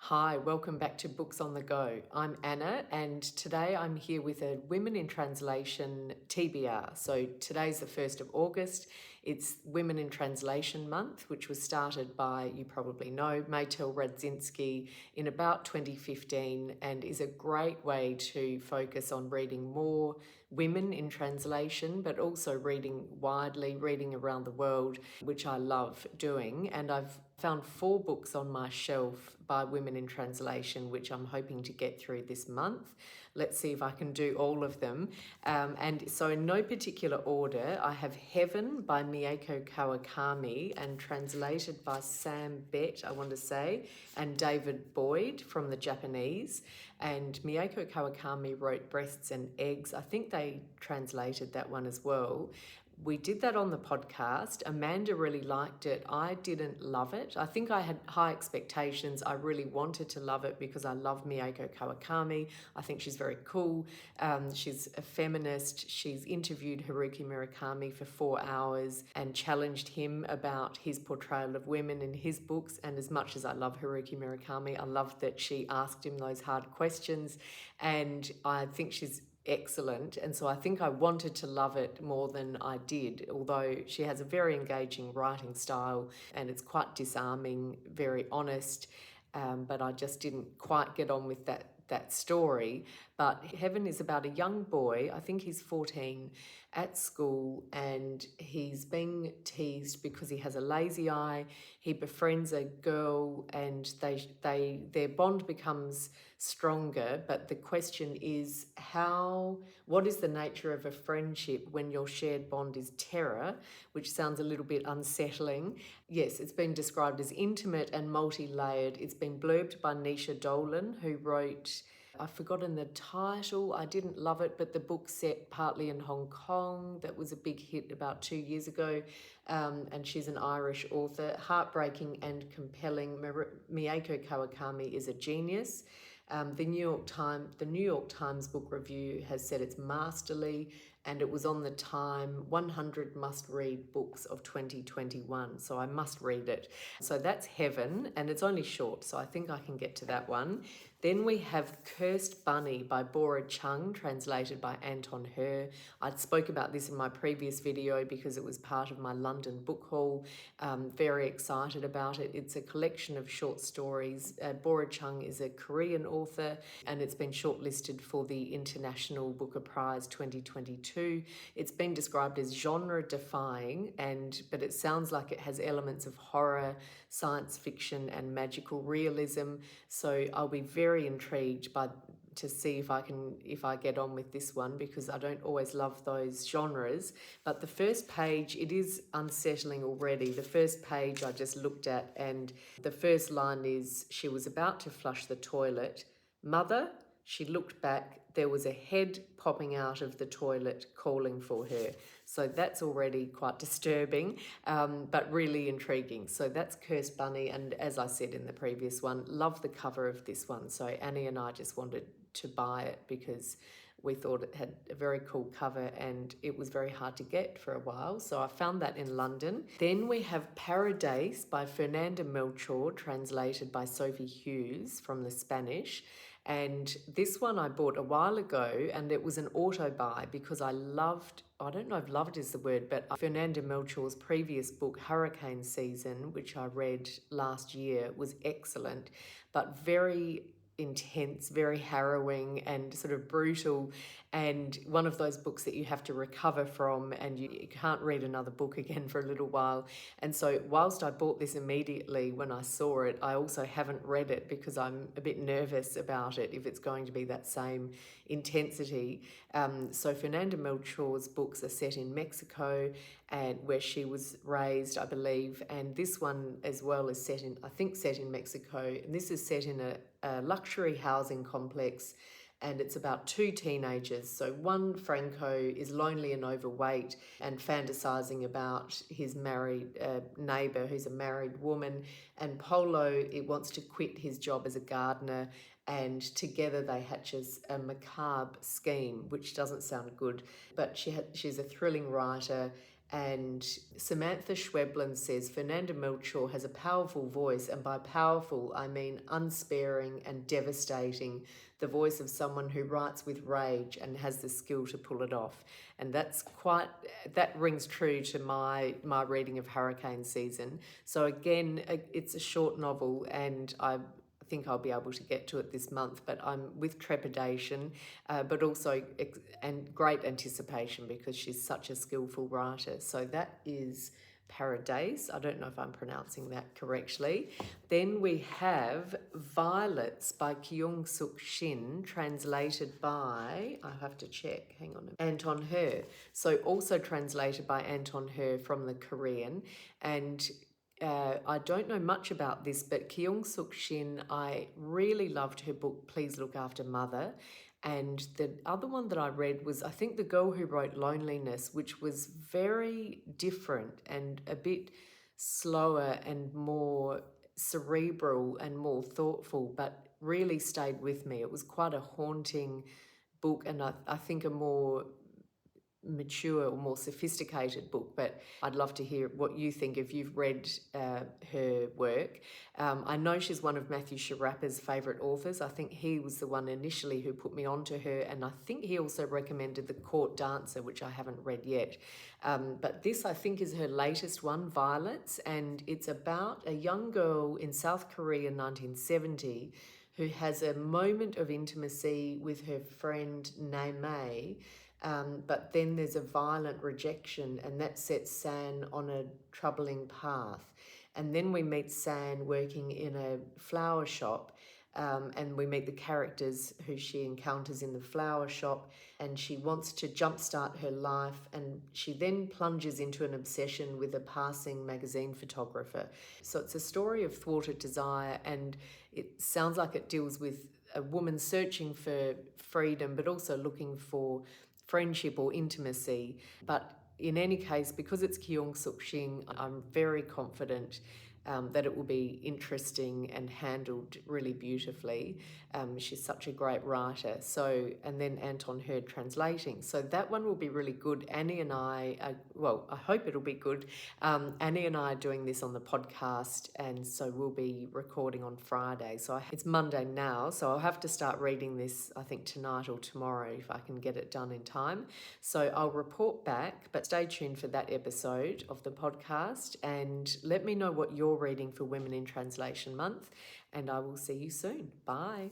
Hi, welcome back to Books on the Go. I'm Anna, and today I'm here with a Women in Translation TBR. So today's the 1st of August. It's Women in Translation Month, which was started by, you probably know, Radzinski in about 2015 and is a great way to focus on reading more women in translation, but also reading widely, reading around the world, which I love doing. And I've found 4 books on my shelf by women in translation, which I'm hoping to get through this month. Let's see if I can do all of them. And so in no particular order, I have Heaven by Mieko Kawakami and translated by Bett, I want to say, and David Boyd from the Japanese. And Mieko Kawakami wrote Breasts and Eggs. I think they translated that one as well. We did that on the podcast. Amanda really liked it. I didn't love it. I think I had high expectations. I really wanted to love it because I love Mieko Kawakami. I think she's very cool. She's a feminist. She's interviewed Haruki Murakami for 4 hours and challenged him about his portrayal of women in his books. And as much as I love Haruki Murakami, I love that she asked him those hard questions. And I think she's excellent, and so I think I wanted to love it more than I did, although she has a very engaging writing style and it's quite disarming, very honest, but I just didn't quite get on with that story. But Heaven is about a young boy, I think he's 14, at school, and he's being teased because he has a lazy eye. He befriends a girl and their bond becomes stronger, but the question is what is the nature of a friendship when your shared bond is terror, which sounds a little bit unsettling. Yes, it's been described as intimate and multi-layered. It's been blurbed by Nisha Dolan, who wrote, I've forgotten the title, I didn't love it, but the book set partly in Hong Kong, that was a big hit about 2 years ago, and she's an Irish author. Heartbreaking and compelling. Mieko Kawakami is a genius. The New York Times book review has said it's masterly, and it was on the Time 100 must-read books of 2021, so I must read it. So that's Heaven, and it's only short, so I think I can get to that one. Then we have Cursed Bunny by Bora Chung, translated by Anton. I spoke about this in my previous video because it was part of my London book haul. Very excited about it. It's a collection of short stories. Bora Chung is a Korean author, and it's been shortlisted for the International Booker Prize 2022. It's been described as genre-defying, but it sounds like it has elements of horror, science fiction, and magical realism. So I'll be very intrigued to see if I get on with this one, because I don't always love those genres. But the first page, it is unsettling already. The first page I just looked at, and the first line is, she was about to flush the toilet. Mother, she looked back, there was a head popping out of the toilet calling for her. So that's already quite disturbing, but really intriguing. So that's Cursed Bunny, and as I said in the previous one, love the cover of this one. So Annie and I just wanted to buy it because we thought it had a very cool cover and it was very hard to get for a while. So I found that in London. Then we have Paradais by Fernanda Melchor, translated by Sophie Hughes from the Spanish. And this one I bought a while ago, and it was an auto buy because I don't know if loved is the word, but Fernanda Melchor's previous book, Hurricane Season, which I read last year, was excellent, but very intense, very harrowing and sort of brutal, and one of those books that you have to recover from, and you can't read another book again for a little while. And so whilst I bought this immediately when I saw it, I also haven't read it because I'm a bit nervous about it if it's going to be that same intensity. So Fernanda Melchor's books are set in Mexico, and where she was raised, I believe, and this one as well is set in Mexico, and this is set in a luxury housing complex, and it's about 2 teenagers. So one, Franco, is lonely and overweight and fantasizing about his married neighbor who's a married woman, and Polo, it wants to quit his job as a gardener, and together they hatch a macabre scheme, which doesn't sound good, but she's a thrilling writer, And Samantha Schweblin says Fernanda Melchor has a powerful voice, and by powerful I mean unsparing and devastating, the voice of someone who writes with rage and has the skill to pull it off. And that rings true to my reading of hurricane season. So again, it's a short novel, and I think I'll be able to get to it this month, but I'm with trepidation, but also and great anticipation because she's such a skillful writer. So that is Paradais. I don't know if I'm pronouncing that correctly. Then we have Violets by Kyung-Sook Shin, translated by, I have to check, hang on, Anton. So also translated by Anton from the Korean. And I don't know much about this, but Kyung-Sook Shin, I really loved her book, Please Look After Mother. And the other one that I read was, I think, The Girl Who Wrote Loneliness, which was very different and a bit slower and more cerebral and more thoughtful, but really stayed with me. It was quite a haunting book, and I think a more mature or more sophisticated book, but I'd love to hear what you think if you've read her work. I know she's one of Matthew Sharappa's favourite authors. I think he was the one initially who put me onto her, and I think he also recommended The Court Dancer, which I haven't read yet. But this, I think, is her latest one, Violets, and it's about a young girl in South Korea in 1970 who has a moment of intimacy with her friend Nae, but then there's a violent rejection, and that sets San on a troubling path. And then we meet San working in a flower shop, and we meet the characters who she encounters in the flower shop, and she wants to jumpstart her life, and she then plunges into an obsession with a passing magazine photographer. So it's a story of thwarted desire, and it sounds like it deals with a woman searching for freedom, but also looking for friendship or intimacy. But in any case, because it's Kyung-Sook Shin, I'm very confident that it will be interesting and handled really beautifully. She's such a great writer. So, and then Anton translating. So that one will be really good. Annie and I, I hope it'll be good. Annie and I are doing this on the podcast, and so we'll be recording on Friday. So it's Monday now, so I'll have to start reading this, I think, tonight or tomorrow if I can get it done in time. So I'll report back, but stay tuned for that episode of the podcast, and let me know what you're reading for Women in Translation Month, and I will see you soon. Bye.